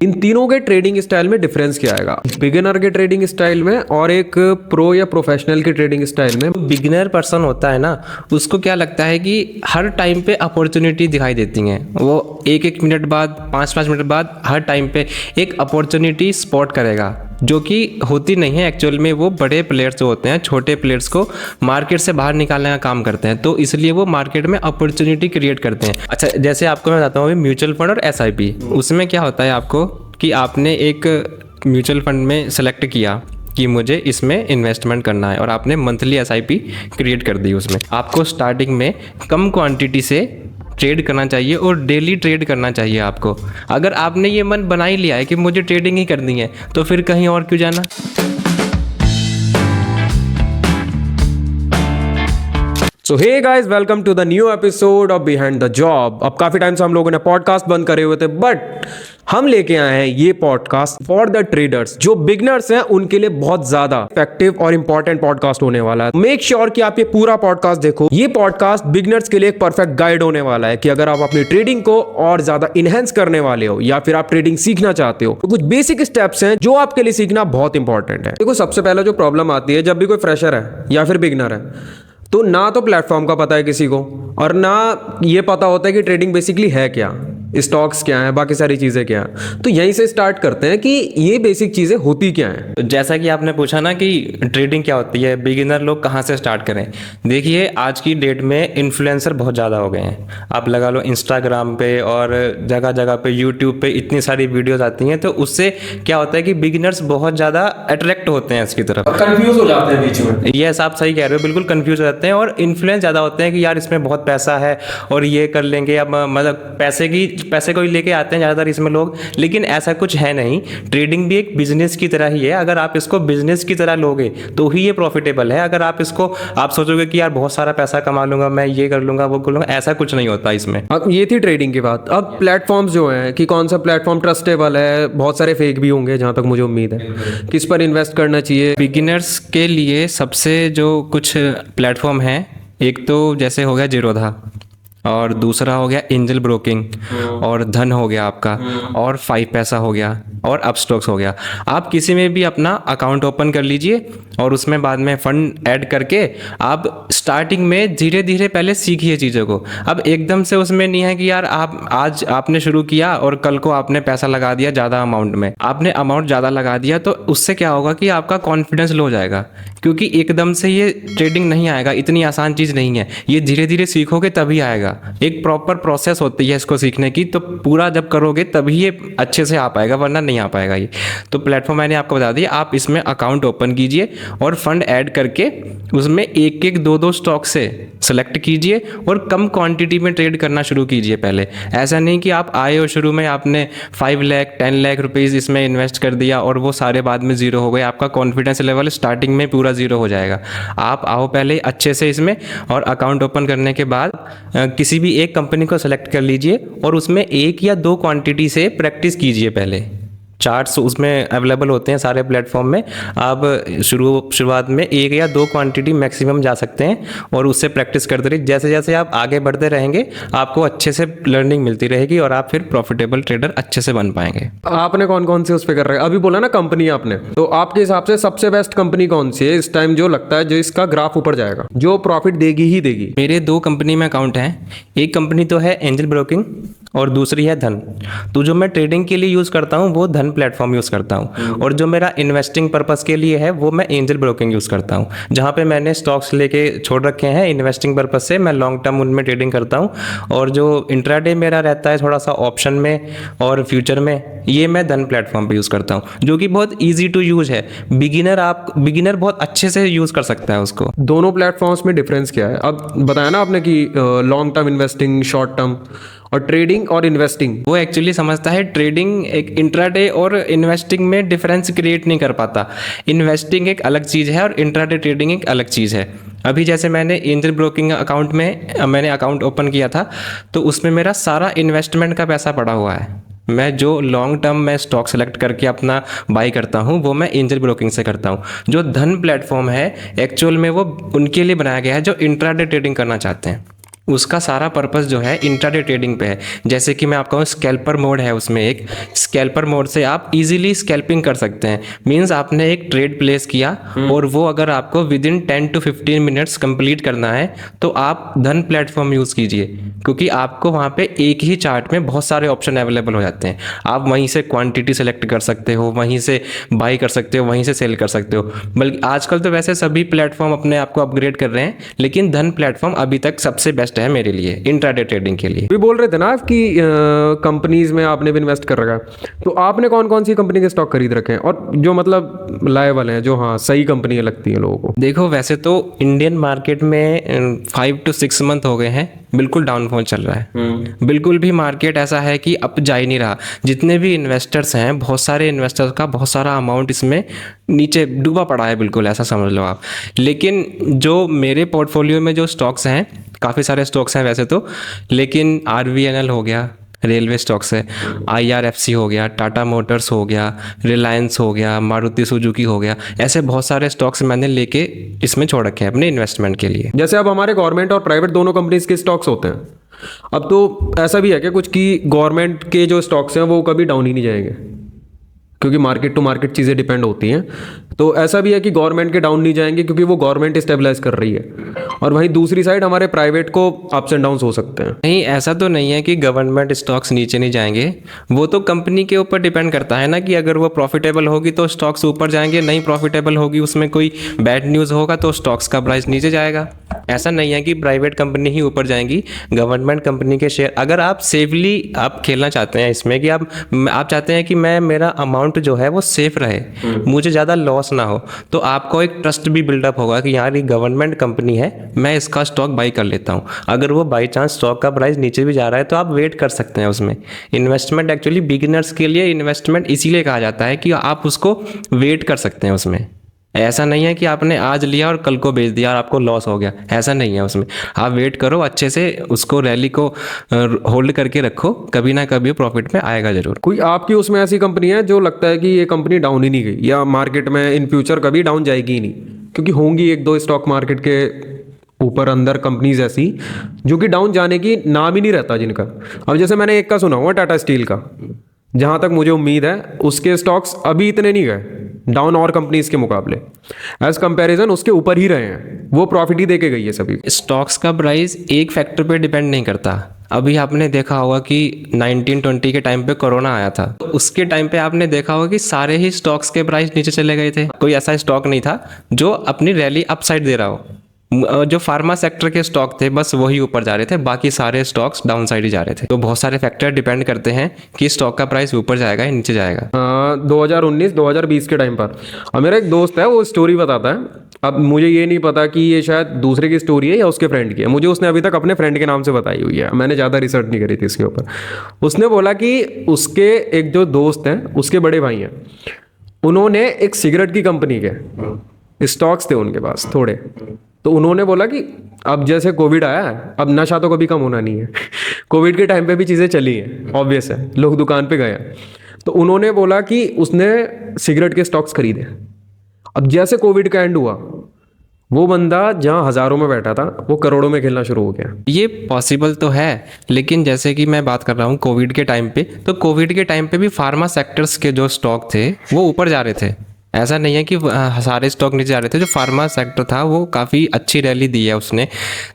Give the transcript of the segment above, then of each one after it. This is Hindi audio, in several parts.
इन तीनों के ट्रेडिंग स्टाइल में डिफरेंस क्या आएगा, बिगिनर के ट्रेडिंग स्टाइल में और एक प्रो या प्रोफेशनल के ट्रेडिंग स्टाइल में? बिगिनर पर्सन होता है ना, उसको क्या लगता है कि हर टाइम पे अपॉर्चुनिटी दिखाई देती हैं। वो एक एक मिनट बाद, 5-5 मिनट बाद हर टाइम पे एक अपॉर्चुनिटी स्पॉट करेगा, जो कि होती नहीं है एक्चुअल में। वो बड़े प्लेयर्स जो होते हैं, छोटे प्लेयर्स को मार्केट से बाहर निकालने का काम करते हैं, तो इसलिए वो मार्केट में अपॉर्चुनिटी क्रिएट करते हैं। अच्छा, जैसे आपको मैं बताता हूँ अभी म्यूचुअल फंड और एसआईपी, उसमें क्या होता है आपको कि आपने एक म्यूचुअल फंड में सेलेक्ट किया कि मुझे इसमें इन्वेस्टमेंट करना है, और आपने मंथली एसआईपी क्रिएट कर दी। उसमें आपको स्टार्टिंग में कम क्वांटिटी से ट्रेड करना चाहिए और डेली ट्रेड करना चाहिए आपको। अगर आपने ये मन बना ही लिया है कि मुझे ट्रेडिंग ही करनी है, तो फिर कहीं और क्यों जाना। So hey guys, welcome to the new episode of behind the job. अब काफी टाइम से हम लोगों ने पॉडकास्ट बंद करे हुए थे, बट हम लेके आए हैं ये पॉडकास्ट फॉर द ट्रेडर्स। जो बिगनर्स हैं उनके लिए बहुत ज्यादा इफेक्टिव और इंपॉर्टेंट पॉडकास्ट होने वाला है। मेक श्योर कि आप ये पूरा पॉडकास्ट देखो। ये पॉडकास्ट बिगनर्स के लिए एक परफेक्ट गाइड होने वाला है कि अगर आप अपनी ट्रेडिंग को और ज्यादा इनहेंस करने वाले हो या फिर आप ट्रेडिंग सीखना चाहते हो, तो कुछ बेसिक स्टेप्स हैं जो आपके लिए सीखना बहुत इंपॉर्टेंट है। देखो, सबसे पहले जो प्रॉब्लम आती है जब भी कोई फ्रेशर है या फिर बिगनर है, तो ना तो प्लेटफॉर्म का पता है किसी को, और ना ये पता होता है कि ट्रेडिंग बेसिकली है क्या, स्टॉक्स क्या है, बाकी सारी चीज़ें क्या है। तो यहीं से स्टार्ट करते हैं कि ये बेसिक चीज़ें होती क्या हैं। तो जैसा कि आपने पूछा ना कि ट्रेडिंग क्या होती है, बिगिनर लोग कहाँ से स्टार्ट करें। देखिए, आज की डेट में इन्फ्लुएंसर बहुत ज़्यादा हो गए हैं। आप लगा लो इंस्टाग्राम पे और जगह जगह पे, यूट्यूब पे इतनी सारी वीडियोज़ आती हैं, तो उससे क्या होता है कि बिगिनर्स बहुत ज़्यादा अट्रैक्ट होते हैं इसकी तरफ, कंफ्यूज हो जाते हैं बीच में। यस, आप सही कह रहे हो, बिल्कुल कंफ्यूज हो जाते हैं और इन्फ्लुएंस ज़्यादा होते हैं कि यार इसमें बहुत पैसा है और ये कर लेंगे। अब मतलब पैसे को ही लेके आते हैं ज़्यादातर इसमें लोग, लेकिन ऐसा कुछ है नहीं। ट्रेडिंग भी एक बिजनेस की तरह ही है। अगर आप इसको बिजनेस की तरह लोगे तो ही ये प्रॉफिटेबल है। अगर आप सोचोगे कि यार बहुत सारा पैसा कमा लूंगा, मैं ये कर लूंगा, वो कर लूंगा, ऐसा कुछ नहीं होता इसमें। अब ये थी ट्रेडिंग की बात। अब प्लेटफॉर्म्स जो हैं कि कौन सा प्लेटफॉर्म ट्रस्टेबल है, बहुत सारे फेक भी होंगे जहां तक मुझे उम्मीद है। किस पर इन्वेस्ट करना चाहिए बिगिनर्स के लिए सबसे जो कुछ प्लेटफॉर्म है, एक तो जैसे हो गया जीरोधा, और दूसरा हो गया एंजल ब्रोकिंग, और धन हो गया आपका, और 5 पैसा हो गया, और अपस्टॉक्स हो गया। आप किसी में भी अपना अकाउंट ओपन कर लीजिए और उसमें बाद में फंड ऐड करके आप स्टार्टिंग में धीरे धीरे पहले सीखिए चीज़ों को। अब एकदम से उसमें नहीं है कि यार आप आज आपने शुरू किया और कल को आपने पैसा लगा दिया ज़्यादा अमाउंट में। आपने अमाउंट ज़्यादा लगा दिया तो उससे क्या होगा कि आपका कॉन्फिडेंस लो हो जाएगा, क्योंकि एकदम से ये ट्रेडिंग नहीं आएगा। इतनी आसान चीज़ नहीं है, ये धीरे धीरे सीखोगे तभी आएगा। एक प्रॉपर प्रोसेस होती है इसको सीखने की, तो पूरा जब करोगे तभी ये अच्छे से आ पाएगा, वरना नहीं आ पाएगा ये। तो प्लेटफॉर्म मैंने आपको बता दिया, आप इसमें अकाउंट ओपन कीजिए और फंड ऐड करके उसमें एक एक दो दो स्टॉक से सेलेक्ट कीजिए और कम क्वांटिटी में ट्रेड करना शुरू कीजिए पहले। ऐसा नहीं कि आप आए और शुरू में आपने 5 लाख 10 लाख रुपीज़ इसमें इन्वेस्ट कर दिया और वो सारे बाद में ज़ीरो हो गए। आपका कॉन्फिडेंस लेवल स्टार्टिंग में पूरा ज़ीरो हो जाएगा। आप आओ पहले अच्छे से इसमें, और अकाउंट ओपन करने के बाद किसी भी एक कंपनी को सेलेक्ट कर लीजिए और उसमें 1 या 2 क्वांटिटी से प्रैक्टिस कीजिए पहले। चार्ट्स उसमें अवेलेबल होते हैं सारे प्लेटफॉर्म में। आप शुरुआत में 1 या 2 क्वांटिटी मैक्सिमम जा सकते हैं और उससे प्रैक्टिस करते रहिए। जैसे जैसे आप आगे बढ़ते रहेंगे आपको अच्छे से लर्निंग मिलती रहेगी और आप फिर प्रॉफिटेबल ट्रेडर अच्छे से बन पाएंगे। आपने कौन कौन से उस पर कर रहे हैं? अभी बोला ना कंपनी आपने, तो आपके हिसाब से सबसे बेस्ट कंपनी कौन सी है इस टाइम, जो लगता है जो इसका ग्राफ ऊपर जाएगा, जो प्रॉफिट देगी ही देगी? मेरे 2 कंपनी में अकाउंट हैं। एक कंपनी तो है एंजल ब्रोकिंग और दूसरी है धन। तो जो मैं ट्रेडिंग के लिए यूज़ करता हूँ वो धन प्लेटफॉर्म यूज़ करता हूँ, और जो मेरा इन्वेस्टिंग पर्पस के लिए है वो मैं एंजल ब्रोकिंग यूज़ करता हूँ, जहाँ पे मैंने स्टॉक्स लेके छोड़ रखे हैं इन्वेस्टिंग पर्पस से। मैं लॉन्ग टर्म उनमें ट्रेडिंग करता हूँ, और जो इंट्राडे मेरा रहता है थोड़ा सा ऑप्शन में और फ्यूचर में, ये मैं धन प्लेटफॉर्म पे यूज़ करता हूँ, जो कि बहुत ईजी टू यूज़ है। बिगिनर बहुत अच्छे से यूज़ कर सकता है उसको। दोनों प्लेटफॉर्म्स में डिफरेंस क्या है? अब बताया ना आपने कि long term investing, short term, और ट्रेडिंग और इन्वेस्टिंग। वो एक्चुअली समझता है ट्रेडिंग एक इंट्राडे और इन्वेस्टिंग में डिफरेंस क्रिएट नहीं कर पाता। इन्वेस्टिंग एक अलग चीज़ है और इंट्राडे ट्रेडिंग एक अलग चीज़ है। अभी जैसे मैंने एंजल ब्रोकिंग अकाउंट में मैंने अकाउंट ओपन किया था, तो उसमें मेरा सारा इन्वेस्टमेंट का पैसा पड़ा हुआ है। मैं जो लॉन्ग टर्म में स्टॉक सेलेक्ट करके अपना बाई करता हूँ वो मैं एंजल ब्रोकिंग से करता हूँ। जो धन प्लेटफॉर्म है एक्चुअल में वो उनके लिए बनाया गया है जो इंट्राडे ट्रेडिंग करना चाहते हैं। उसका सारा पर्पस जो है इंट्राडे ट्रेडिंग पे है। जैसे कि मैं आपको कहूँ स्कैल्पर मोड है, उसमें एक स्कैल्पर मोड से आप इजीली स्कैल्पिंग कर सकते हैं। मींस आपने एक ट्रेड प्लेस किया और वो अगर आपको with in 10 to 15 minutes complete करना है तो आप धन प्लेटफॉर्म यूज़ कीजिए, क्योंकि आपको वहाँ पे एक ही चार्ट में बहुत सारे ऑप्शन अवेलेबल हो जाते हैं। आप वहीं से क्वांटिटी सेलेक्ट कर सकते हो, वहीं से बाई कर सकते हो, वहीं से सेल कर सकते हो। बल्कि आजकल तो वैसे सभी प्लेटफॉर्म अपने आप को अपग्रेड कर रहे हैं, लेकिन धन प्लेटफॉर्म अभी तक सबसे बेस्ट है मेरे लिए इंट्राडे ट्रेडिंग के लिए। भी बोल रहे थे ना आप कि कंपनीज में आपने भी इन्वेस्ट कर रखा है, तो आपने कौन कौन सी कंपनी के स्टॉक खरीद रखे हैं और जो मतलब लायबल हैं, जो हाँ सही कंपनियां लगती हैं लोगों को? देखो वैसे तो इंडियन मार्केट में 5 to 6 मंथ हो गए हैं, बिल्कुल डाउनफॉल चल रहा है। बिल्कुल भी मार्केट ऐसा है कि अब जा ही नहीं रहा। जितने भी इन्वेस्टर्स हैं, बहुत सारे इन्वेस्टर्स का बहुत सारा अमाउंट इसमें नीचे डूबा पड़ा है, बिल्कुल ऐसा समझ लो आप। लेकिन जो मेरे पोर्टफोलियो में जो स्टॉक्स हैं, काफ़ी सारे स्टॉक्स हैं वैसे तो, लेकिन RVNL हो गया, रेलवे स्टॉक्स है, IRFC हो गया, टाटा मोटर्स हो गया, रिलायंस हो गया, मारुति सुजुकी हो गया, ऐसे बहुत सारे स्टॉक्स मैंने लेके इसमें छोड़ रखे हैं अपने इन्वेस्टमेंट के लिए। जैसे अब हमारे गवर्नमेंट और प्राइवेट दोनों कंपनीज के स्टॉक्स होते हैं, अब तो ऐसा भी है कि कुछ की गवर्नमेंट के जो स्टॉक्स हैं वो कभी डाउन ही नहीं जाएंगे, क्योंकि मार्केट टू मार्केट चीज़ें डिपेंड होती हैं। तो ऐसा भी है कि गवर्नमेंट के डाउन नहीं जाएंगे क्योंकि वो गवर्नमेंट स्टेबलाइज कर रही है, और वहीं दूसरी साइड हमारे प्राइवेट को अप्स एंड डाउन्स हो सकते हैं। नहीं, ऐसा तो नहीं है कि गवर्नमेंट स्टॉक्स नीचे नहीं जाएंगे, वो तो कंपनी के ऊपर डिपेंड करता है ना, कि अगर वो प्रॉफिटेबल होगी तो स्टॉक्स ऊपर जाएंगे, नहीं प्रॉफिटेबल होगी, उसमें कोई बैड न्यूज़ होगा तो स्टॉक्स का प्राइस नीचे जाएगा। ऐसा नहीं है कि प्राइवेट कंपनी ही ऊपर जाएंगी, गवर्नमेंट कंपनी के शेयर, अगर आप सेफली आप खेलना चाहते हैं इसमें, कि आप चाहते हैं कि मेरा अमाउंट जो है वो सेफ रहे, मुझे ज़्यादा लॉस ना हो, तो आपको एक ट्रस्ट भी बिल्डअप होगा कि यार ये गवर्नमेंट कंपनी है, मैं इसका स्टॉक बाई कर लेता हूँ। अगर वो बाई चांस स्टॉक का प्राइस नीचे भी जा रहा है तो आप वेट कर सकते हैं उसमें। इन्वेस्टमेंट एक्चुअली बिगिनर्स के लिए इन्वेस्टमेंट इसीलिए कहा जाता है कि आप उसको वेट कर सकते हैं उसमें। ऐसा नहीं है कि आपने आज लिया और कल को बेच दिया और आपको लॉस हो गया, ऐसा नहीं है उसमें। आप वेट करो, अच्छे से उसको रैली को होल्ड करके रखो, कभी ना कभी प्रॉफिट में आएगा जरूर। कोई आपकी उसमें ऐसी कंपनी है जो लगता है कि ये कंपनी डाउन ही नहीं गई, या मार्केट में इन फ्यूचर कभी डाउन जाएगी ही नहीं? क्योंकि होंगी एक दो स्टॉक मार्केट के ऊपर अंदर कंपनीज ऐसी जो कि डाउन जाने की नाम ही नहीं रहता जिनका। अब जैसे मैंने एक का सुना हुआ टाटा स्टील का, जहां तक मुझे उम्मीद है उसके स्टॉक्स अभी इतने नहीं गए डाउन और कंपनीज के मुकाबले, एज कंपैरिजन उसके ऊपर ही रहे हैं, वो प्रॉफिट ही देके गई है सभी। स्टॉक्स का प्राइस एक फैक्टर पे डिपेंड नहीं करता। अभी आपने देखा होगा कि 1920 के टाइम पे कोरोना आया था, तो उसके टाइम पे आपने देखा होगा कि सारे ही स्टॉक्स के प्राइस नीचे चले गए थे। कोई ऐसा स्टॉक नहीं था जो अपनी रैली अपसाइड दे रहा हो। जो फार्मा सेक्टर के स्टॉक थे बस वही ऊपर जा रहे थे, बाकी सारे स्टॉक्स डाउन साइड ही जा रहे थे। तो बहुत सारे फैक्टर डिपेंड करते हैं कि स्टॉक का प्राइस ऊपर जाएगा या नीचे जाएगा। 2019-2020 के टाइम पर अब मेरा एक दोस्त है, वो स्टोरी बताता है। अब मुझे ये नहीं पता कि ये शायद दूसरे की स्टोरी है या उसके फ्रेंड की है, मुझे उसने अभी तक अपने फ्रेंड के नाम से बताई हुई है, मैंने ज़्यादा रिसर्च नहीं करी थी इसके ऊपर। उसने बोला कि उसके एक जो दोस्त हैं, उसके बड़े भाई हैं, उन्होंने एक सिगरेट की कंपनी के स्टॉक्स थे उनके पास थोड़े, तो उन्होंने बोला कि अब जैसे कोविड आया है, अब नशा तो कभी कम होना नहीं है। कोविड के टाइम पे भी चीज़ें चली हैं, ऑब्वियस है, लोग दुकान पे गए हैं, तो उन्होंने बोला कि उसने सिगरेट के स्टॉक्स खरीदे। अब जैसे कोविड का एंड हुआ, वो बंदा जहाँ हज़ारों में बैठा था वो करोड़ों में खेलना शुरू हो गया। ये पॉसिबल तो है, लेकिन जैसे कि मैं बात कर रहा हूँ कोविड के टाइम पे, तो कोविड के टाइम पे भी फार्मा सेक्टर्स के जो स्टॉक थे वो ऊपर जा रहे थे। ऐसा नहीं है कि सारे स्टॉक नीचे जा रहे थे। जो फार्मा सेक्टर था वो काफ़ी अच्छी रैली दी है उसने।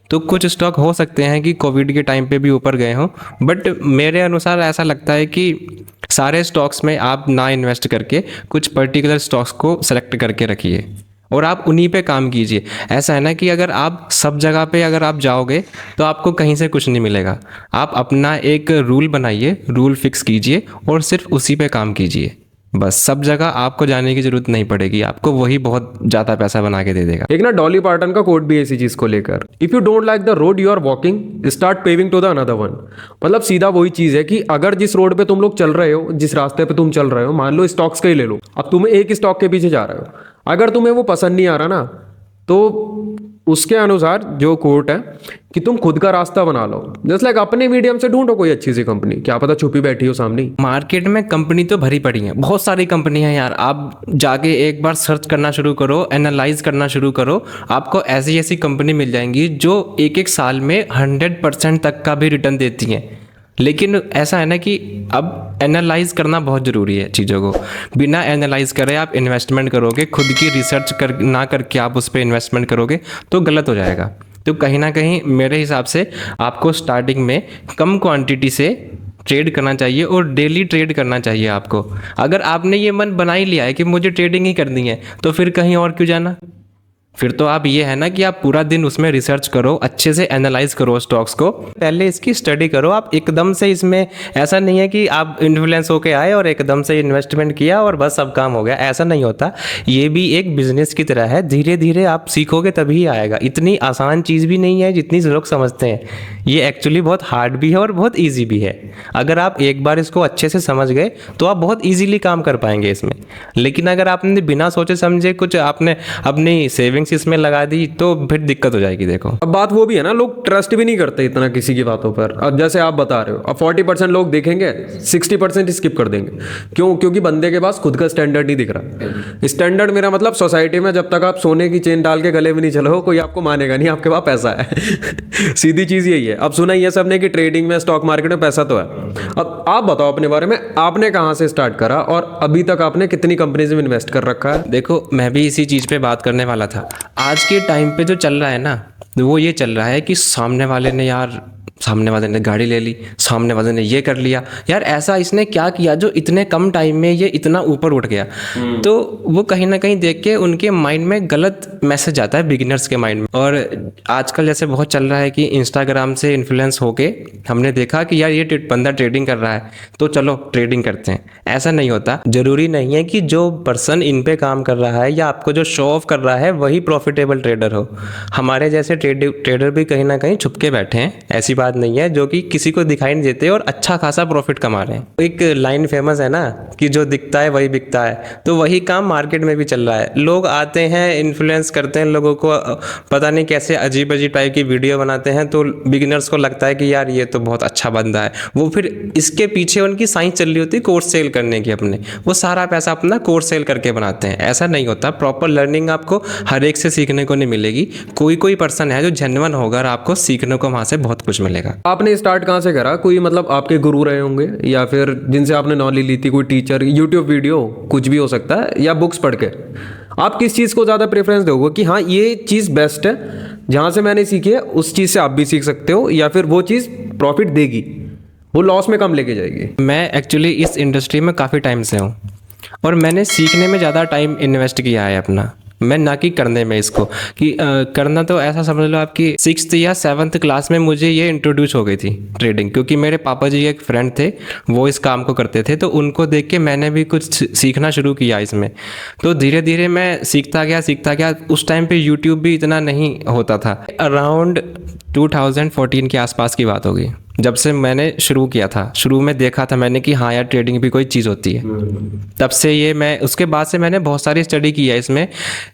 तो कुछ स्टॉक हो सकते हैं कि कोविड के टाइम पे भी ऊपर गए हों, बट मेरे अनुसार ऐसा लगता है कि सारे स्टॉक्स में आप ना इन्वेस्ट करके कुछ पर्टिकुलर स्टॉक्स को सेलेक्ट करके रखिए और आप उन्हीं पे काम कीजिए। ऐसा है ना कि अगर आप सब जगह पे अगर आप जाओगे तो आपको कहीं से कुछ नहीं मिलेगा। आप अपना एक रूल बनाइए, रूल फिक्स कीजिए और सिर्फ उसी पे काम कीजिए। बस सब जगह आपको जाने की जरूरत नहीं पड़ेगी, आपको वही बहुत ज़्यादा पैसा बना के दे देगा। एक ना डॉली पार्टन का कोट भी इसी चीज़ को लेकर, if you don't like the road you are walking start paving to the another one. मतलब सीधा वही चीज़ है कि अगर जिस रोड पे तुम लोग चल रहे हो, जिस रास्ते पे तुम चल रहे हो, मान लो स्टॉक्स का ही ले लो, अब तुम एक स्टॉक के पीछे जा रहे हो, अगर तुम्हें वो पसंद नहीं आ रहा ना, तो उसके अनुसार जो कोट है कि तुम खुद का रास्ता बना लो, जस्ट लाइक अपने मीडियम से ढूंढो कोई अच्छी सी कंपनी, क्या पता छुपी बैठी हो सामने ही। मार्केट में कंपनी तो भरी पड़ी है, बहुत सारी कंपनी है यार। आप जाके एक बार सर्च करना शुरू करो, एनालाइज करना शुरू करो, आपको ऐसी ऐसी कंपनी मिल जाएंगी जो एक एक साल में 100% तक का भी रिटर्न देती हैं। लेकिन ऐसा है ना कि अब एनालाइज करना बहुत ज़रूरी है चीज़ों को। बिना एनालाइज करे आप इन्वेस्टमेंट करोगे, खुद की रिसर्च कर ना करके आप उस पर इन्वेस्टमेंट करोगे तो गलत हो जाएगा। तो कहीं ना कहीं मेरे हिसाब से आपको स्टार्टिंग में कम क्वांटिटी से ट्रेड करना चाहिए और डेली ट्रेड करना चाहिए आपको। अगर आपने ये मन बना ही लिया है कि मुझे ट्रेडिंग ही करनी है तो फिर कहीं और क्यों जाना। फिर तो आप ये है ना कि आप पूरा दिन उसमें रिसर्च करो, अच्छे से एनालाइज करो स्टॉक्स को, पहले इसकी स्टडी करो। आप एकदम से इसमें, ऐसा नहीं है कि आप इन्फ्लुएंस होके आए और एकदम से इन्वेस्टमेंट किया और बस सब काम हो गया, ऐसा नहीं होता। ये भी एक बिजनेस की तरह है, धीरे धीरे आप सीखोगे तभी आएगा। इतनी आसान चीज़ भी नहीं है जितनी लोग समझते हैं, ये एक्चुअली बहुत हार्ड भी है और बहुत ईजी भी है। अगर आप एक बार इसको अच्छे से समझ गए तो आप बहुत ईजीली काम कर पाएंगे इसमें। लेकिन अगर आपने बिना सोचे समझे कुछ आपने अपनी सेविंग्स इसमें लगा दी तो फिर दिक्कत हो जाएगी। देखो अब बात वो भी है ना, लोग ट्रस्ट भी नहीं करते इतना किसी की बातों पर। अब जैसे आप बता रहे हो, अब 40% लोग देखेंगे, 60% स्किप कर देंगे। क्यों? क्योंकि बंदे के पास खुद का स्टैंडर्ड नहीं दिख रहा। स्टैंडर्ड मेरा मतलब सोसाइटी में जब तक आप सोने की चेन डाल के गले में नहीं चलो, कोई आपको मानेगा नहीं, आपके पास पैसा है। सीधी चीज यही है। अब सुना ये सबने कि ट्रेडिंग में, स्टॉक मार्केट में पैसा तो है। अब आप बताओ अपने बारे में, आपने कहाँ से स्टार्ट करा और अभी तक आपने कितनी कंपनीज में इन्वेस्ट कर रखा है? देखो, मैं भी इसी चीज़ पे बात करने वाला था। आज के टाइम पे जो चल रहा है ना, वो ये चल रहा है कि सामने वाले ने गाड़ी ले ली, सामने वाले ने ये कर लिया, यार ऐसा इसने क्या किया जो इतने कम टाइम में ये इतना ऊपर उठ गया। तो वो कहीं ना कहीं देख के उनके माइंड में गलत मैसेज आता है, बिगिनर्स के माइंड में। और आजकल जैसे बहुत चल रहा है कि इंस्टाग्राम से इन्फ्लुएंस होके हमने देखा कि यार ये बंदा ट्रेडिंग कर रहा है तो चलो ट्रेडिंग करते हैं। ऐसा नहीं होता। जरूरी नहीं है कि जो पर्सन इन पे काम कर रहा है या आपको जो शो ऑफ कर रहा है वही प्रॉफिटेबल ट्रेडर हो। हमारे जैसे ट्रेडर भी कहीं ना कहीं छुप के बैठे हैं, ऐसी बात नहीं है, जो कि किसी को दिखाई नहीं देते और अच्छा खासा प्रॉफिट कमा रहे हैं। एक लाइन फेमस है ना कि जो दिखता है वही बिकता है, तो वही काम मार्केट में भी चल रहा है। लोग आते हैं, इन्फ्लुएंस करते हैं लोगों को, पता नहीं कैसे अजीब अजीब टाइप की वीडियो बनाते हैं, तो बिगिनर्स को लगता है कि यार ये तो बहुत अच्छा बंदा है। वो फिर इसके पीछे उनकी साइंस चल रही होती है कोर्स सेल करने की अपने, वो सारा पैसा अपना कोर्स सेल करके बनाते हैं। ऐसा नहीं होता। प्रॉपर लर्निंग आपको हर एक से सीखने को नहीं मिलेगी। कोई कोई पर्सन है जो जेन्युइन होगा और आपको सीखने को वहाँ से बहुत कुछ मिलेगा। आपने स्टार्ट कहाँ से करा? कोई मतलब आपके गुरु रहे होंगे या फिर जिनसे आपने नॉलेज ली थी, कोई टीचर, यूट्यूब वीडियो, कुछ भी हो सकता है, या बुक्स पढ़ के? आप किस चीज़ को ज़्यादा प्रेफरेंस दोगे कि हाँ ये चीज़ बेस्ट है, जहाँ से मैंने सीखी है उस चीज़ से आप भी सीख सकते हो, या फिर वो चीज़ प्रॉफिट देगी, वो लॉस में कम लेके जाएगी? मैं एक्चुअली इस इंडस्ट्री में काफ़ी टाइम से हूँ और मैंने सीखने में ज़्यादा टाइम इन्वेस्ट किया है अपना, मैं ना कि करने में इसको। कि करना तो ऐसा समझ लो आपकी 6th या 7th क्लास में मुझे ये इंट्रोड्यूस हो गई थी ट्रेडिंग, क्योंकि मेरे पापा जी एक फ्रेंड थे, वो इस काम को करते थे, तो उनको देख के मैंने भी कुछ सीखना शुरू किया इसमें। तो धीरे धीरे मैं सीखता गया। उस टाइम पे यूट्यूब भी इतना नहीं होता था। अराउंड 2014 के आसपास की बात होगी जब से मैंने शुरू किया था। शुरू में देखा था मैंने कि हाँ यार ट्रेडिंग भी कोई चीज़ होती है। तब से ये मैं, उसके बाद से मैंने बहुत सारी स्टडी की है इसमें,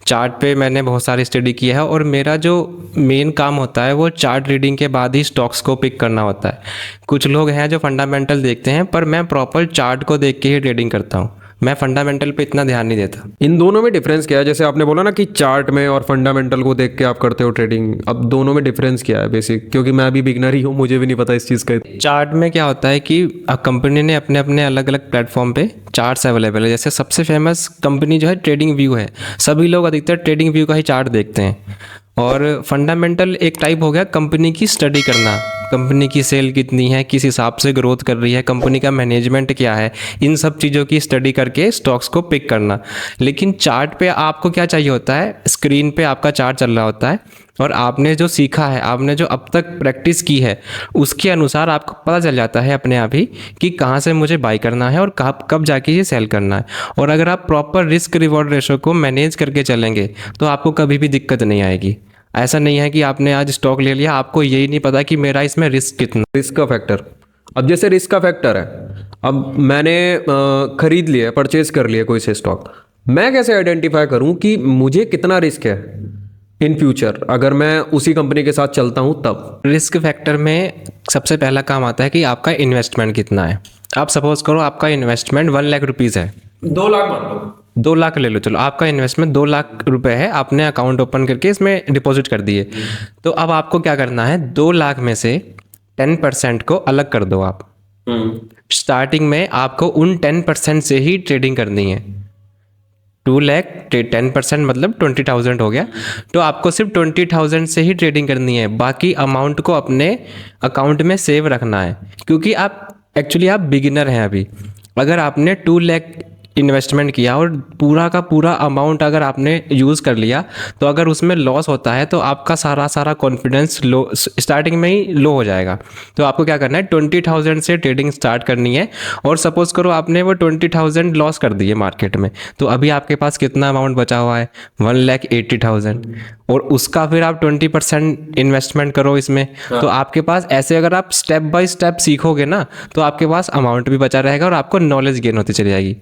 चार्ट पे मैंने बहुत सारी स्टडी की है। और मेरा जो मेन काम होता है वो चार्ट रीडिंग के बाद ही स्टॉक्स को पिक करना होता है। कुछ लोग हैं जो फंडामेंटल देखते हैं, पर मैं प्रॉपर चार्ट को देख के ही ट्रेडिंग करता हूँ। मैं फंडामेंटल पे इतना ध्यान नहीं देता। इन दोनों में डिफरेंस क्या है? जैसे आपने बोला ना कि चार्ट में और फंडामेंटल को देख के आप करते हो ट्रेडिंग, अब दोनों में डिफरेंस क्या है बेसिक? क्योंकि मैं भी बिगनर ही हूँ, मुझे भी नहीं पता इस चीज़ का। चार्ट में क्या होता है कि कंपनी ने अपने अपने अलग अलग प्लेटफॉर्म पे चार्ट्स अवेलेबल है। जैसे सबसे फेमस कंपनी जो है ट्रेडिंग व्यू है, सभी लोग अधिकतर ट्रेडिंग व्यू का ही चार्ट देखते हैं। और फंडामेंटल एक टाइप हो गया कंपनी की स्टडी करना, कंपनी की सेल कितनी है, किस हिसाब से ग्रोथ कर रही है, कंपनी का मैनेजमेंट क्या है, इन सब चीज़ों की स्टडी करके स्टॉक्स को पिक करना। लेकिन चार्ट पे आपको क्या चाहिए होता है, स्क्रीन पे आपका चार्ट चल रहा होता है और आपने जो सीखा है, आपने जो अब तक प्रैक्टिस की है, उसके अनुसार आपको पता चल जाता है अपने आप ही कि कहाँ से मुझे बाई करना है और कब जाके ये सेल करना है। और अगर आप प्रॉपर रिस्क रिवॉर्ड रेशो को मैनेज करके चलेंगे तो आपको कभी भी दिक्कत नहीं आएगी। ऐसा नहीं है कि आपने आज स्टॉक ले लिया, आपको यही नहीं पता कि मेरा इसमें रिस्क कितना। रिस्क का फैक्टर, अब जैसे रिस्क का फैक्टर है, अब मैंने खरीद लिया, परचेज कर लिया कोई से स्टॉक, मैं कैसे आइडेंटिफाई करूं कि मुझे कितना रिस्क है? इन फ्यूचर, अगर मैं उसी कंपनी के साथ चलता हूँ तब? रिस्क फैक्टर में सबसे पहला काम आता है कि आपका इन्वेस्टमेंट कितना है। आप सपोज करो आपका इन्वेस्टमेंट 1 लाख रुपीज़ है, 2 लाख मान लो, 2 लाख ले लो, चलो आपका इन्वेस्टमेंट 2 लाख रुपए है, आपने अकाउंट ओपन करके इसमें डिपॉजिट कर दिए। तो अब आपको क्या करना है, 2 लाख में से 10% को अलग कर दो आप। स्टार्टिंग में आपको उन 10% से ही ट्रेडिंग करनी है। 2 लाख 10% मतलब 20,000 हो गया, तो आपको सिर्फ 20,000 से ही ट्रेडिंग करनी है, बाकी अमाउंट को अपने अकाउंट में सेव रखना है। क्योंकि आप एक्चुअली आप बिगिनर हैं अभी। अगर आपने 2 लाख इन्वेस्टमेंट किया और पूरा का पूरा अमाउंट अगर आपने यूज़ कर लिया, तो अगर उसमें लॉस होता है तो आपका सारा कॉन्फिडेंस लो, स्टार्टिंग में ही लो हो जाएगा। तो आपको क्या करना है, 20,000 से ट्रेडिंग स्टार्ट करनी है। और सपोज करो आपने वो 20,000 लॉस कर दिए मार्केट में, तो अभी आपके पास कितना अमाउंट बचा हुआ है, 1,80,000, और उसका फिर आप 20% इन्वेस्टमेंट करो इसमें। तो आपके पास ऐसे अगर आप स्टेप बाय स्टेप सीखोगे ना, तो आपके पास अमाउंट भी बचा रहेगा और आपको नॉलेज गेन होती चली जाएगी।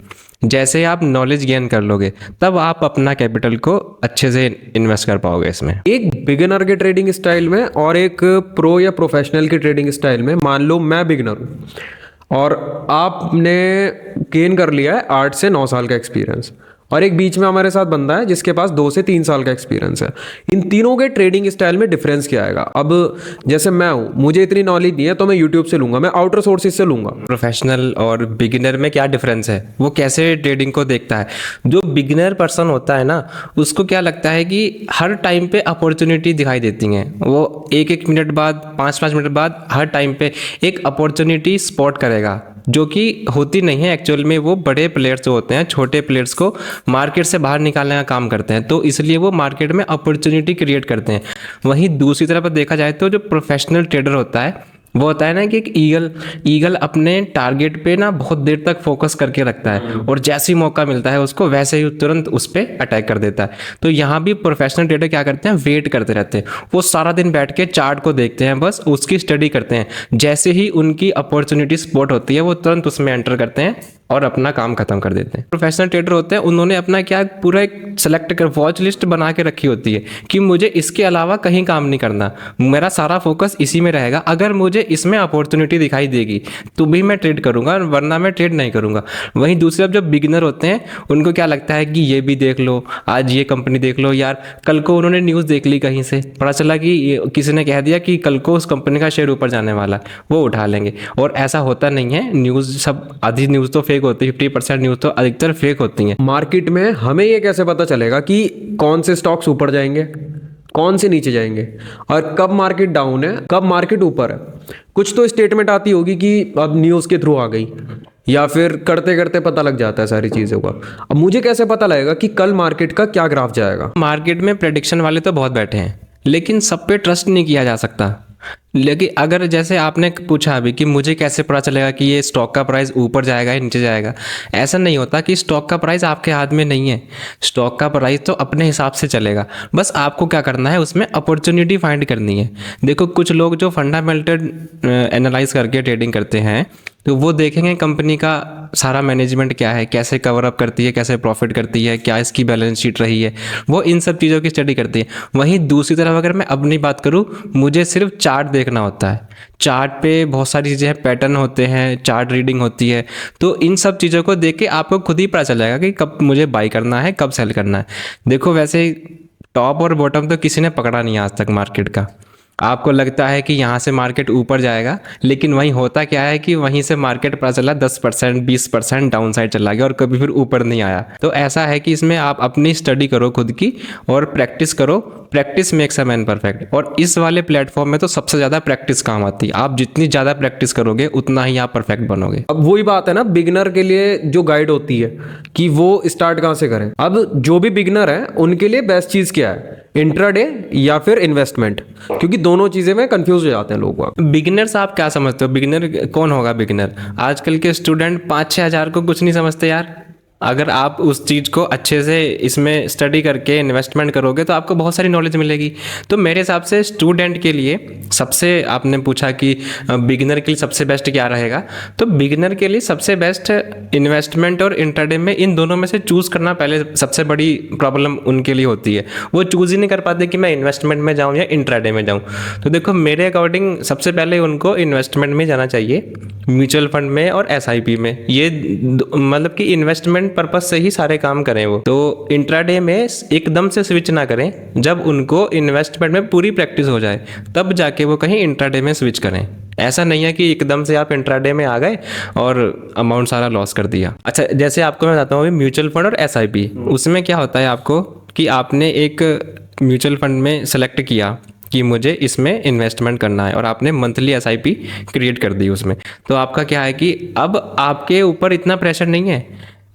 जैसे आप नॉलेज गेन कर लोगे, तब आप अपना कैपिटल को अच्छे से इन्वेस्ट कर पाओगे इसमें। एक बिगिनर के ट्रेडिंग स्टाइल में और एक प्रो या प्रोफेशनल के ट्रेडिंग स्टाइल में, मान लो मैं बिगिनर हूँ और आपने गेन कर लिया है 8 से 9 साल का एक्सपीरियंस, और एक बीच में हमारे साथ बंदा है जिसके पास 2 से 3 साल का एक्सपीरियंस है। इन तीनों के ट्रेडिंग स्टाइल में डिफरेंस क्या आएगा? अब जैसे मैं हूँ, मुझे इतनी नॉलेज नहीं है, तो मैं यूट्यूब से लूंगा, मैं आउटर सोर्सेज से लूंगा। प्रोफेशनल और बिगिनर में क्या डिफरेंस है, वो कैसे ट्रेडिंग को देखता है। जो बिगिनर पर्सन होता है ना, उसको क्या लगता है कि हर टाइम पे अपॉर्चुनिटी दिखाई देती हैं। वो एक मिनट बाद, 5 मिनट बाद हर टाइम पे एक अपॉर्चुनिटी स्पॉट करेगा, जो कि होती नहीं है एक्चुअल में। वो बड़े प्लेयर्स जो होते हैं, छोटे प्लेयर्स को मार्केट से बाहर निकालने का काम करते हैं, तो इसलिए वो मार्केट में अपॉर्चुनिटी क्रिएट करते हैं। वहीं दूसरी तरफ देखा जाए तो जो प्रोफेशनल ट्रेडर होता है, वो होता है ना कि एक ईगल अपने टारगेट पे ना बहुत देर तक फोकस करके रखता है, और जैसे ही मौका मिलता है उसको वैसे ही तुरंत उस पर अटैक कर देता है। तो यहाँ भी प्रोफेशनल ट्रेडर क्या करते हैं, वेट करते रहते हैं। वो सारा दिन बैठ के चार्ट को देखते हैं, बस उसकी स्टडी करते हैं। जैसे ही उनकी अपॉर्चुनिटी स्पॉट होती है, वो तुरंत उसमें एंटर करते हैं और अपना काम खत्म कर देते हैं। प्रोफेशनल ट्रेडर होते हैं, उन्होंने अपना क्या पूरा एक सेलेक्ट कर वॉच लिस्ट बना के रखी होती है कि मुझे इसके अलावा कहीं काम नहीं करना, मेरा सारा फोकस इसी में रहेगा। अगर मुझे इसमें अपॉर्चुनिटी दिखाई देगी तो भी मैं ट्रेड करूंगा, वरना मैं ट्रेड नहीं करूंगा। वहीं दूसरी तरफ जब बिगिनर होते हैं, उनको क्या लगता है कि ये भी देख लो, आज ये कंपनी देख लो यार, कल को उन्होंने न्यूज़ देख ली, कहीं से पता चला कि किसी ने कह दिया कि कल को उस कंपनी का शेयर ऊपर जाने वाला, वो उठा लेंगे। और ऐसा होता नहीं है। न्यूज़ सब, आधी न्यूज़ तो फेक होती है, 50% न्यूज़ तो अधिकतर फेक होती हैं। मार्केट में हमें ये कैसे पता चलेगा कि कौन से स्टॉक्स ऊपर जाएंगे, कौन से नीचे जाएंगे, और कब मार्केट डाउन है, कब मार्केट ऊपर है? कुछ तो स्टेटमेंट आती होगी कि अब न्यूज़ के थ्रू आ गई, या फिर करते करते पता लग जाता है सारी चीज़ों का। अब मुझे कैसे पता लगेगा कि कल मार्केट का क्या ग्राफ जाएगा? मार्केट में प्रेडिक्शन वाले तो बहुत बैठे हैं, लेकिन सब पे ट्रस्ट नहीं किया जा सकता। लेकिन अगर जैसे आपने पूछा अभी कि मुझे कैसे पता चलेगा कि ये स्टॉक का प्राइस ऊपर जाएगा या नीचे जाएगा, ऐसा नहीं होता कि स्टॉक का प्राइस आपके हाथ में नहीं है। स्टॉक का प्राइस तो अपने हिसाब से चलेगा, बस आपको क्या करना है, उसमें अपॉर्चुनिटी फाइंड करनी है। देखो कुछ लोग जो फंडामेंटल एनालाइज करके ट्रेडिंग करते हैं, तो वो देखेंगे कंपनी का सारा मैनेजमेंट क्या है, कैसे कवर अप करती है, कैसे प्रॉफिट करती है, क्या इसकी बैलेंस शीट रही है, वो इन सब चीज़ों की स्टडी करती है। वहीं दूसरी तरफ अगर मैं अपनी बात करूँ, मुझे सिर्फ चार्ट देखना होता है। चार्ट पे बहुत सारी चीज़ें हैं, पैटर्न होते हैं, चार्ट रीडिंग होती है। तो इन सब चीज़ों को देख के आपको खुद ही पता चल जाएगा कि कब मुझे बाई करना है, कब सेल करना है। देखो वैसे टॉप और बॉटम तो किसी ने पकड़ा नहीं आज तक मार्केट का। आपको लगता है कि यहाँ से मार्केट ऊपर जाएगा, लेकिन वहीं होता क्या है कि वहीं से मार्केट पता चला 10% 20% डाउन साइड चला गया और कभी फिर ऊपर नहीं आया। तो ऐसा है कि इसमें आप अपनी स्टडी करो खुद की और प्रैक्टिस करो। Practice makes a man perfect. और इस वाले प्लेटफॉर्म में तो सबसे ज़्यादा प्रैक्टिस काम आती है। आप जितनी ज़्यादा प्रैक्टिस करोगे उतना ही आप परफेक्ट बनोगे। अब वही बात है ना, बिगिनर के लिए जो गाइड होती है कि वो स्टार्ट कहाँ से करें। अब जो भी बिगिनर है उनके लिए बेस्ट चीज़ क्या है, इंट्राडे या फिर इन्वेस्टमेंट? क्योंकि दोनों चीज़ें में कंफ्यूज हो जाते हैं लोग। बिगिनर्स आप क्या समझते हो? बिगिनर कौन होगा? बिगिनर आजकल के स्टूडेंट 5-6 हज़ार को कुछ नहीं समझते यार। अगर आप उस चीज़ को अच्छे से इसमें स्टडी करके इन्वेस्टमेंट करोगे तो आपको बहुत सारी नॉलेज मिलेगी। तो मेरे हिसाब से स्टूडेंट के लिए सबसे, आपने पूछा कि बिगिनर के लिए सबसे बेस्ट क्या रहेगा, तो बिगिनर के लिए सबसे बेस्ट इन्वेस्टमेंट और इंट्राडे में, इन दोनों में से चूज़ करना पहले सबसे बड़ी प्रॉब्लम उनके लिए होती है। वो चूज़ ही नहीं कर पाते कि मैं इन्वेस्टमेंट में जाऊँ या इंट्राडे में जाऊँ। तो देखो मेरे अकॉर्डिंग सबसे पहले उनको इन्वेस्टमेंट में जाना चाहिए, म्यूचुअल फंड में और एसआईपी में। ये मतलब कि इन्वेस्टमेंट पर्पस से ही सारे काम करें वो। तो इंट्राडे में एकदम से स्विच ना करें, जब उनको इन्वेस्टमेंट में पूरी प्रैक्टिस हो जाए तब जाके वो कहीं इंट्राडे में स्विच करें। ऐसा नहीं है कि एकदम से आप इंट्राडे में आ गए और अमाउंट सारा लॉस कर दिया। अच्छा, जैसे आपको मैं बताता हूँ म्यूचुअल फंड और एसआईपी, उसमें क्या होता है आपको कि आपने एक म्यूचुअल फंड में सेलेक्ट किया कि मुझे इसमें इन्वेस्टमेंट करना है और आपने मंथली एसआईपी क्रिएट कर दी उसमें। तो आपका क्या है कि अब आपके ऊपर इतना प्रेशर नहीं है।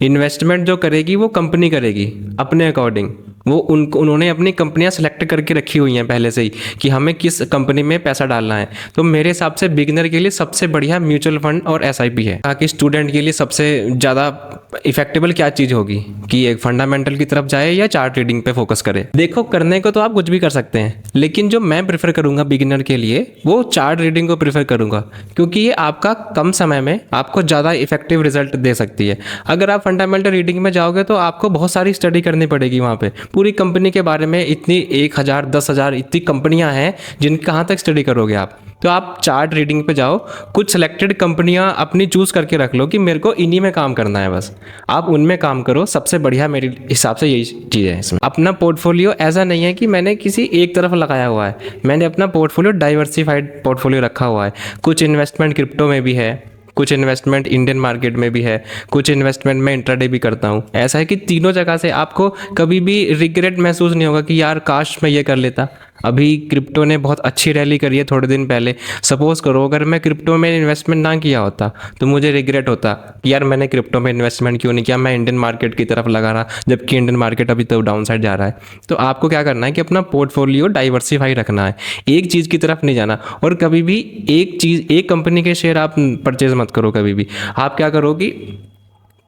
इन्वेस्टमेंट जो करेगी वो कंपनी करेगी अपने अकॉर्डिंग। वो उन्होंने अपनी कंपनियां सेलेक्ट करके रखी हुई हैं पहले से ही कि हमें किस कंपनी में पैसा डालना है। तो मेरे हिसाब से बिगिनर के लिए सबसे बढ़िया म्यूचुअल फंड और एसआईपी है। ताकि स्टूडेंट के लिए सबसे ज़्यादा इफेक्टिबल क्या चीज़ होगी कि एक फंडामेंटल की तरफ जाए या चार्ट रीडिंग पे फोकस करे। देखो करने को तो आप कुछ भी कर सकते हैं, लेकिन जो मैं प्रेफर करूँगा बिगिनर के लिए वो चार्ट रीडिंग को प्रेफर करूँगा, क्योंकि ये आपका कम समय में आपको ज़्यादा इफेक्टिव रिजल्ट दे सकती है। अगर आप फंडामेंटल रीडिंग में जाओगे तो आपको बहुत सारी स्टडी करनी पड़ेगी वहाँ पे, पूरी कंपनी के बारे में। इतनी 1000 10,000 इतनी कंपनियां हैं जिनकी कहाँ तक स्टडी करोगे आप। तो आप चार्ट रीडिंग पे जाओ, कुछ सिलेक्टेड कंपनियां अपनी चूज करके रख लो कि मेरे को इन्हीं में काम करना है, बस आप उनमें काम करो। सबसे बढ़िया मेरे हिसाब से यही चीज़ है इसमें। अपना पोर्टफोलियो ऐसा नहीं है कि मैंने किसी एक तरफ लगाया हुआ है, मैंने अपना पोर्टफोलियो डाइवर्सिफाइड पोर्टफोलियो रखा हुआ है। कुछ इन्वेस्टमेंट क्रिप्टो में भी है, कुछ इन्वेस्टमेंट इंडियन मार्केट में भी है, कुछ इन्वेस्टमेंट मैं इंट्राडे भी करता हूँ। ऐसा है कि तीनों जगह से आपको कभी भी रिग्रेट महसूस नहीं होगा कि यार काश मैं ये कर लेता। अभी क्रिप्टो ने बहुत अच्छी रैली करी है थोड़े दिन पहले। सपोज करो अगर मैं क्रिप्टो में इन्वेस्टमेंट ना किया होता तो मुझे रिग्रेट होता कि यार मैंने क्रिप्टो में इन्वेस्टमेंट क्यों नहीं किया, मैं इंडियन मार्केट की तरफ लगा रहा, जबकि इंडियन मार्केट अभी तो डाउन साइड जा रहा है। तो आपको क्या करना है कि अपना पोर्टफोलियो डाइवर्सिफाई रखना है, एक चीज़ की तरफ नहीं जाना। और कभी भी एक कंपनी के शेयर आप परचेज मत करो कभी भी। आप क्या करो कि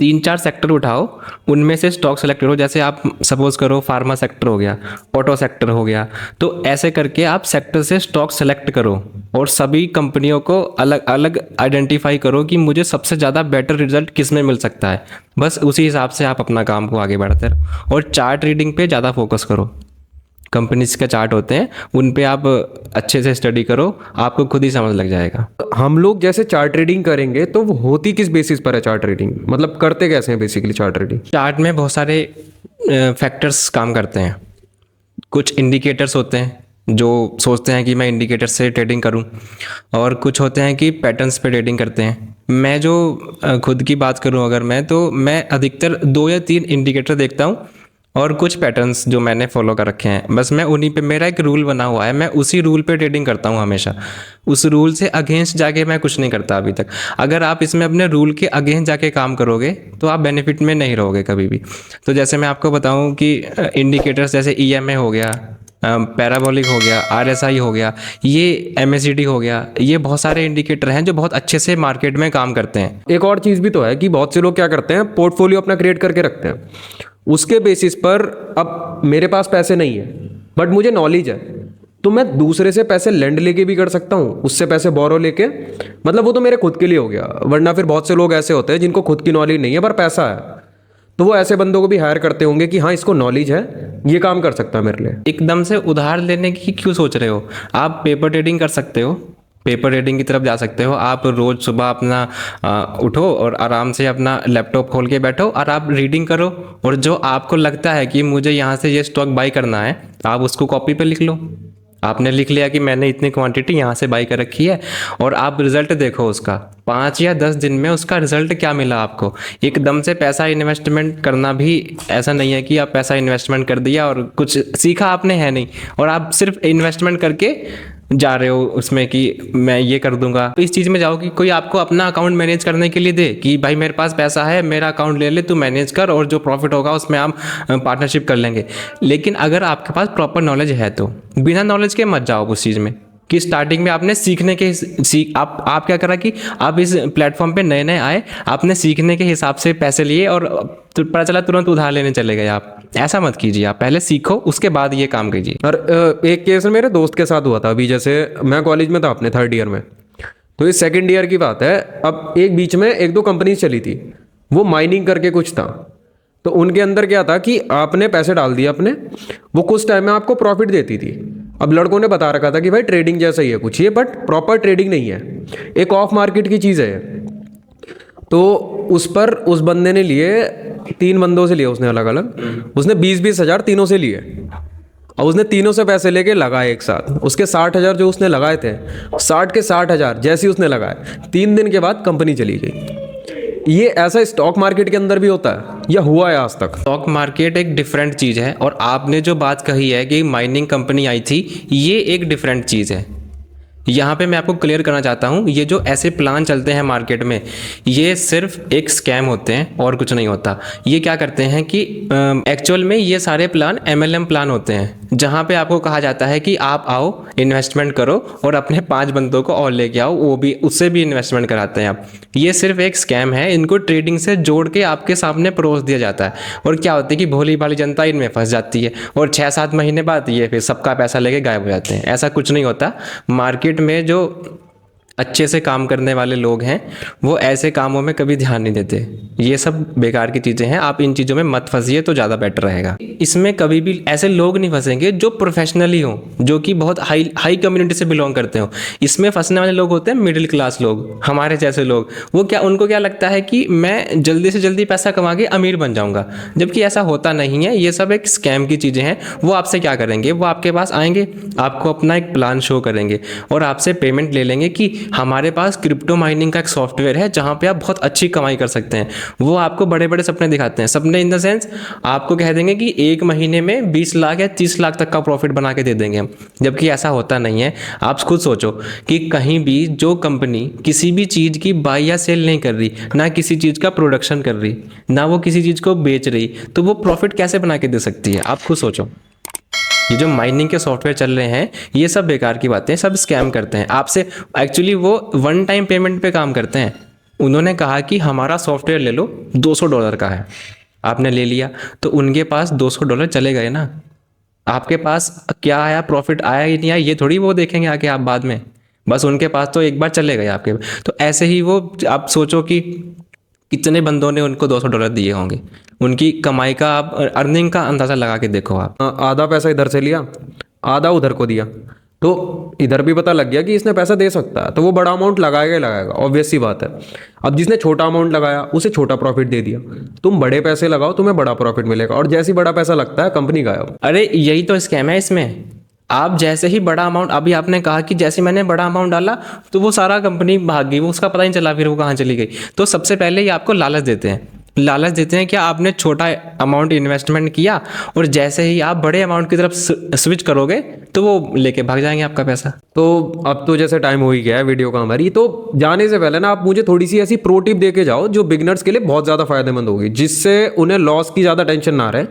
3-4 सेक्टर उठाओ, उनमें से स्टॉक सेलेक्ट करो। जैसे आप सपोज करो फार्मा सेक्टर हो गया, ऑटो सेक्टर हो गया, तो ऐसे करके आप सेक्टर से स्टॉक सेलेक्ट करो और सभी कंपनियों को अलग अलग आइडेंटिफाई करो कि मुझे सबसे ज़्यादा बेटर रिजल्ट किस में मिल सकता है। बस उसी हिसाब से आप अपना काम को आगे बढ़ाते रहो और चार्ट रीडिंग पे ज़्यादा फोकस करो। कंपनीज के चार्ट होते हैं उन पे आप अच्छे से स्टडी करो, आपको खुद ही समझ लग जाएगा। हम लोग जैसे चार्ट रीडिंग करेंगे तो वो होती किस बेसिस पर है चार्ट रीडिंग, मतलब करते कैसे हैं बेसिकली चार्ट रीडिंग? चार्ट में बहुत सारे फैक्टर्स काम करते हैं। कुछ इंडिकेटर्स होते हैं जो सोचते हैं कि मैं इंडिकेटर से ट्रेडिंग करूं, और कुछ होते हैं कि पैटर्न्स पे ट्रेडिंग करते हैं। मैं जो खुद की बात करूं अगर मैं अधिकतर 2 या 3 इंडिकेटर देखता हूं और कुछ पैटर्न्स जो मैंने फॉलो कर रखे हैं, बस मैं उन्हीं पे, मेरा एक रूल बना हुआ है, मैं उसी रूल पे ट्रेडिंग करता हूँ हमेशा। उस रूल से अगेंस्ट जाके मैं कुछ नहीं करता अभी तक। अगर आप इसमें अपने रूल के अगेंस्ट जाके काम करोगे तो आप बेनिफिट में नहीं रहोगे कभी भी। तो जैसे मैं आपको बताऊँ कि इंडिकेटर्स जैसे EMA हो गया, पैराबोलिक हो गया, RSI हो गया, ये MACD हो गया, ये बहुत सारे इंडिकेटर हैं जो बहुत अच्छे से मार्केट में काम करते हैं। एक और चीज़ भी तो है कि बहुत से लोग क्या करते हैं, पोर्टफोलियो अपना क्रिएट करके रखते हैं, उसके बेसिस पर अब मेरे पास पैसे नहीं है बट मुझे नॉलेज है, तो मैं दूसरे से पैसे लेंड लेके भी कर सकता हूँ, उससे पैसे बोरो लेके, मतलब वो तो मेरे खुद के लिए हो गया। वरना फिर बहुत से लोग ऐसे होते हैं जिनको खुद की नॉलेज नहीं है पर पैसा है, तो वो ऐसे बंदों को भी हायर करते होंगे कि हाँ इसको नॉलेज है, ये काम कर सकता है मेरे लिए। एकदम से उधार लेने की क्यों सोच रहे हो? आप पेपर ट्रेडिंग कर सकते हो, पेपर ट्रेडिंग की तरफ जा सकते हो। आप रोज़ सुबह अपना उठो और आराम से अपना लैपटॉप खोल के बैठो और आप रीडिंग करो, और जो आपको लगता है कि मुझे यहाँ से ये स्टॉक बाई करना है, आप उसको कॉपी पे लिख लो। आपने लिख लिया कि मैंने इतनी क्वांटिटी यहाँ से बाई कर रखी है, और आप रिजल्ट देखो उसका 5 या 10 दिन में उसका रिजल्ट क्या मिला आपको। एकदम से पैसा इन्वेस्टमेंट करना भी ऐसा नहीं है कि आप पैसा इन्वेस्टमेंट कर दिया और कुछ सीखा आपने है नहीं, और आप सिर्फ इन्वेस्टमेंट करके जा रहे हो उसमें कि मैं ये कर दूंगा। तो इस चीज़ में जाओ कि कोई आपको अपना अकाउंट मैनेज करने के लिए दे कि भाई मेरे पास पैसा है, मेरा अकाउंट ले ले, तू मैनेज कर, और जो प्रॉफिट होगा उसमें हम पार्टनरशिप कर लेंगे। लेकिन अगर आपके पास प्रॉपर नॉलेज है तो बिना नॉलेज के मत जाओ उस चीज़ में। कि स्टार्टिंग में आपने सीखने के आप क्या करा कि आप इस प्लेटफॉर्म पे नए नए आए, आपने सीखने के हिसाब से पैसे लिए और तो पता चला तुरंत उधार लेने चले गए आप। ऐसा मत कीजिए, आप पहले सीखो उसके बाद ये काम कीजिए। और एक केस मेरे दोस्त के साथ हुआ था। अभी जैसे मैं कॉलेज में था अपने 3rd ईयर में, तो ये 2nd ईयर की बात है। अब एक बीच में 1-2 कंपनीज चली थी, वो माइनिंग करके कुछ था। तो उनके अंदर क्या था कि आपने पैसे डाल दिए अपने, वो कुछ टाइम में आपको प्रॉफिट देती थी। अब लड़कों ने बता रखा था कि भाई ट्रेडिंग जैसा ही है कुछ ये, बट प्रॉपर ट्रेडिंग नहीं है, एक ऑफ मार्केट की चीज़ है ये। तो उस पर उस बंदे ने लिए, 3 बंदों से लिए उसने अलग अलग, उसने 20-20 हज़ार तीनों से लिए। और उसने तीनों से पैसे लेके लगाए एक साथ। उसके 60,000 जो उसने लगाए थे, 60 के 60,000 जैसे ही उसने लगाए, 3 दिन के बाद कंपनी चली गई। ये ऐसा स्टॉक मार्केट के अंदर भी होता है या हुआ है आज तक? स्टॉक मार्केट एक डिफरेंट चीज़ है और आपने जो बात कही है कि माइनिंग कंपनी आई थी, ये एक डिफरेंट चीज़ है। यहाँ पे मैं आपको क्लियर करना चाहता हूँ, ये जो ऐसे प्लान चलते हैं मार्केट में, ये सिर्फ एक स्कैम होते हैं और कुछ नहीं होता। ये क्या करते हैं कि एक्चुअल में ये सारे प्लान MLM प्लान होते हैं, जहाँ पे आपको कहा जाता है कि आप आओ, इन्वेस्टमेंट करो और अपने 5 बंदों को और लेके आओ, वो भी उससे भी इन्वेस्टमेंट कराते हैं आप। ये सिर्फ एक स्कैम है, इनको ट्रेडिंग से जोड़ के आपके सामने परोस दिया जाता है। और क्या होता है कि भोली भाली जनता इनमें फंस जाती है और 6-7 महीने बाद ये फिर सबका पैसा लेके गायब हो जाते हैं। ऐसा कुछ नहीं होता। मार्केट में जो अच्छे से काम करने वाले लोग हैं, वो ऐसे कामों में कभी ध्यान नहीं देते। ये सब बेकार की चीज़ें हैं, आप इन चीज़ों में मत फंसिए तो ज़्यादा बेटर रहेगा। इसमें कभी भी ऐसे लोग नहीं फंसेंगे जो प्रोफेशनली हों, जो कि बहुत हाई कम्युनिटी से बिलोंग करते हो। इसमें फंसने वाले लोग होते हैं मिडिल क्लास लोग, हमारे जैसे लोग। उनको क्या लगता है कि मैं जल्दी से जल्दी पैसा कमा के अमीर बन जाऊँगा, जबकि ऐसा होता नहीं है। ये सब एक स्कैम की चीज़ें हैं। वो आपसे क्या करेंगे, वो आपके पास आएंगे, आपको अपना एक प्लान शो करेंगे और आपसे पेमेंट ले लेंगे कि हमारे पास क्रिप्टो माइनिंग का एक सॉफ्टवेयर है जहां पे आप बहुत अच्छी कमाई कर सकते हैं। वो आपको बड़े बड़े सपने दिखाते हैं। सपने इन द सेंस, आपको कह देंगे कि 1 महीने में 20 लाख या 30 लाख तक का प्रॉफिट बना के दे देंगे हम, जबकि ऐसा होता नहीं है। आप खुद सोचो कि कहीं भी जो कंपनी किसी भी चीज़ की बाय या सेल नहीं कर रही, ना किसी चीज़ का प्रोडक्शन कर रही, ना वो किसी चीज़ को बेच रही, तो वो प्रॉफिट कैसे बना के दे सकती है? आप खुद सोचो। ये जो माइनिंग के सॉफ्टवेयर चल रहे हैं, ये सब बेकार की बातें, सब स्कैम करते हैं आपसे। एक्चुअली वो 1 टाइम पेमेंट पे काम करते हैं। उन्होंने कहा कि हमारा सॉफ्टवेयर ले लो, $200 का है। आपने ले लिया तो उनके पास $200 चले गए ना। आपके पास क्या आया, प्रॉफिट आया ही नहीं आया, ये थोड़ी वो देखेंगे आके आप बाद में। बस उनके पास तो एक बार चले गए आपके। तो ऐसे ही वो, आप सोचो कि कितने बंदों ने उनको $200 दिए होंगे। उनकी कमाई का आप अर्निंग का अंदाज़ा लगा के देखो आप। आधा पैसा इधर से लिया, आधा उधर को दिया, तो इधर भी पता लग गया कि इसने पैसा दे सकता है, तो वो बड़ा अमाउंट लगाएगा ही लगाएगा, ऑब्वियस सी बात है। अब जिसने छोटा अमाउंट लगाया उसे छोटा प्रॉफिट दे दिया। तुम बड़े पैसे लगाओ, तुम्हें बड़ा प्रॉफिट मिलेगा, और जैसे ही बड़ा पैसा लगता है कंपनी गायब। अरे यही तो स्कैम है इसमें। आप जैसे ही बड़ा अमाउंट, अभी आपने कहा कि जैसे मैंने बड़ा अमाउंट डाला तो वो सारा कंपनी भाग गई, वो उसका पता नहीं चला फिर वो कहाँ चली गई। तो सबसे पहले ये आपको लालच देते हैं। लालच देते हैं कि आपने छोटा अमाउंट इन्वेस्टमेंट किया और जैसे ही आप बड़े अमाउंट की तरफ स्विच करोगे तो वो लेके भाग जाएंगे आपका पैसा। तो अब तो जैसे टाइम हो ही गया है वीडियो का हमारी, तो जाने से पहले ना आप मुझे थोड़ी सी ऐसी प्रो टिप दे के जाओ जो बिगनर्स के लिए बहुत ज़्यादा फायदेमंद होगी, जिससे उन्हें लॉस की ज़्यादा टेंशन ना रहे,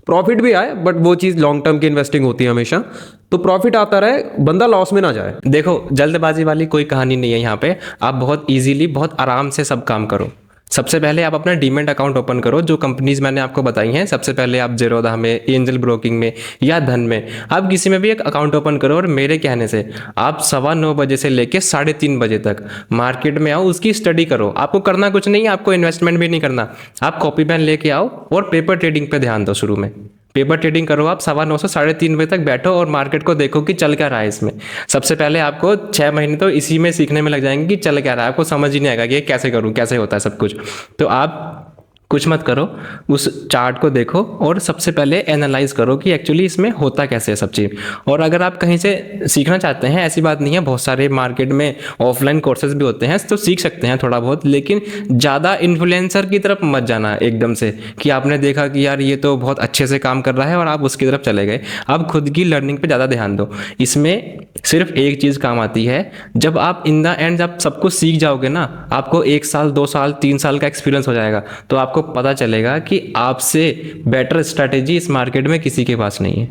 प्रॉफिट भी आए, बट वो चीज़ लॉन्ग टर्म की इन्वेस्टिंग होती है हमेशा, तो प्रॉफिट आता रहे, बंदा लॉस में ना जाए। देखो, जल्दबाजी वाली कोई कहानी नहीं है यहाँ पे। आप बहुत इजीली, बहुत आराम से सब काम करो। सबसे पहले आप अपना डीमैट अकाउंट ओपन करो। जो कंपनीज मैंने आपको बताई हैं, सबसे पहले आप ज़ेरोधा में, एंजल ब्रोकिंग में या धन में, आप किसी में भी एक अकाउंट ओपन करो और मेरे कहने से आप 9:15 बजे से लेके 3:30 बजे तक मार्केट में आओ, उसकी स्टडी करो। आपको करना कुछ नहीं है, आपको इन्वेस्टमेंट भी नहीं करना। आप कॉपी पेन लेके आओ और पेपर ट्रेडिंग पे ध्यान दो। शुरू में पेपर ट्रेडिंग करो आप, 9:15 से 3:30 बजे तक बैठो और मार्केट को देखो कि चल क्या रहा है इसमें। सबसे पहले आपको 6 महीने तो इसी में सीखने में लग जाएंगे कि चल क्या रहा है। आपको समझ ही नहीं आएगा कि ये कैसे करूँ, कैसे होता है सब कुछ। तो आप कुछ मत करो, उस चार्ट को देखो और सबसे पहले एनालाइज करो कि एक्चुअली इसमें होता कैसे है सब चीज़। और अगर आप कहीं से सीखना चाहते हैं, ऐसी बात नहीं है, बहुत सारे मार्केट में ऑफलाइन कोर्सेज भी होते हैं, तो सीख सकते हैं थोड़ा बहुत, लेकिन ज़्यादा इन्फ्लुएंसर की तरफ मत जाना एकदम से कि आपने देखा कि यार ये तो बहुत अच्छे से काम कर रहा है और आप उसकी तरफ चले गए। आप खुद की लर्निंग पर ज़्यादा ध्यान दो। इसमें सिर्फ एक चीज़ काम आती है, जब आप इन द एंड जब सब कुछ सीख जाओगे ना, आपको 1 साल 2 साल 3 साल का एक्सपीरियंस हो जाएगा, तो आपको पता चलेगा कि आपसे बेटर स्ट्रैटेजी इस मार्केट में किसी के पास नहीं है।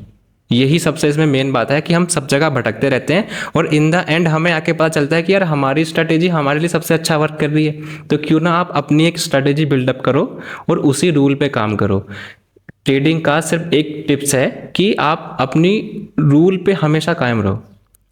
यही सबसे इसमें मेन बात है कि हम सब जगह भटकते रहते हैं और इन द एंड हमें आके पता चलता है कि यार हमारी स्ट्रैटेजी हमारे लिए सबसे अच्छा वर्क कर रही है। तो क्यों ना आप अपनी एक स्ट्रैटेजी बिल्डअप करो और उसी रूल पे काम करो। ट्रेडिंग का सिर्फ एक टिप्स है कि आप अपनी रूल पे हमेशा कायम रहो,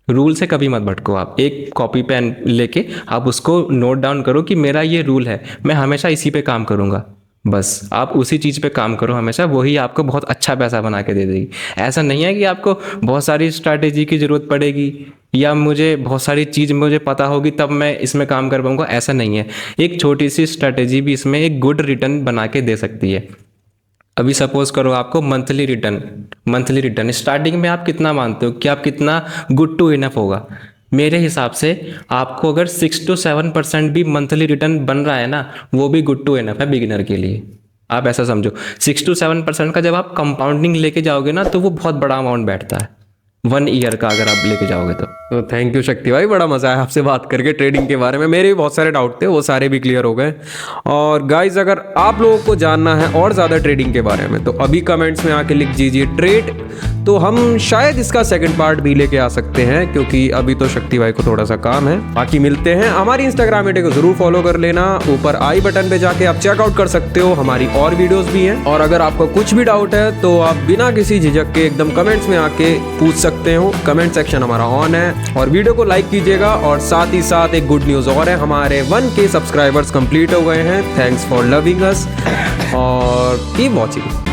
रूल से कभी मत भटको। आप एक कॉपी पेन लेके आप उसको नोट डाउन करो कि मेरा ये रूल है, मैं हमेशा इसी पे काम करूँगा। बस आप उसी चीज़ पे काम करो हमेशा, वही आपको बहुत अच्छा पैसा बना के दे देगी। ऐसा नहीं है कि आपको बहुत सारी स्ट्रैटेजी की ज़रूरत पड़ेगी या मुझे बहुत सारी चीज़ मुझे पता होगी तब मैं इसमें काम कर पाऊँगा, ऐसा नहीं है। एक छोटी सी स्ट्रैटेजी भी इसमें एक गुड रिटर्न बना के दे सकती है। अभी सपोज करो आपको मंथली रिटर्न स्टार्टिंग में आप कितना मानते हो कि आप कितना गुड टू इनफ होगा? मेरे हिसाब से आपको अगर 6 to 7% भी मंथली रिटर्न बन रहा है ना, वो भी गुड टू इनफ है बिगिनर के लिए। आप ऐसा समझो 6 to 7% का जब आप कंपाउंडिंग लेके जाओगे ना तो वो बहुत बड़ा अमाउंट बैठता है 1 ईयर का अगर आप लेके जाओगे तो थैंक यू शक्ति भाई, बड़ा मजा आया आपसे बात करके ट्रेडिंग के बारे में। मेरे भी बहुत सारे डाउट थे, वो सारे भी क्लियर हो गए। और गाइज अगर आप लोगों को जानना है और ज़्यादा ट्रेडिंग के बारे में तो अभी कमेंट्स में आके लिख दीजिए ट्रेड, तो हम शायद इसका सेकंड पार्ट भी लेके आ सकते हैं, क्योंकि अभी तो शक्ति भाई को थोड़ा सा काम है। बाकी मिलते हैं। हमारी इंस्टाग्राम आईडी को जरूर फॉलो कर लेना, ऊपर आई बटन पे जाके आप चेकआउट कर सकते हो, हमारी और वीडियोस भी हैं। और अगर आपको कुछ भी डाउट है तो आप बिना किसी झिझक के एकदम कमेंट्स में आके पूछ सकते हो। कमेंट सेक्शन हमारा ऑन है। और वीडियो को लाइक कीजिएगा। और साथ ही साथ एक गुड न्यूज़ और है, हमारे 1K सब्सक्राइबर्स कंप्लीट हो गए हैं। थैंक्स फॉर लविंग अस और कीप वॉचिंग।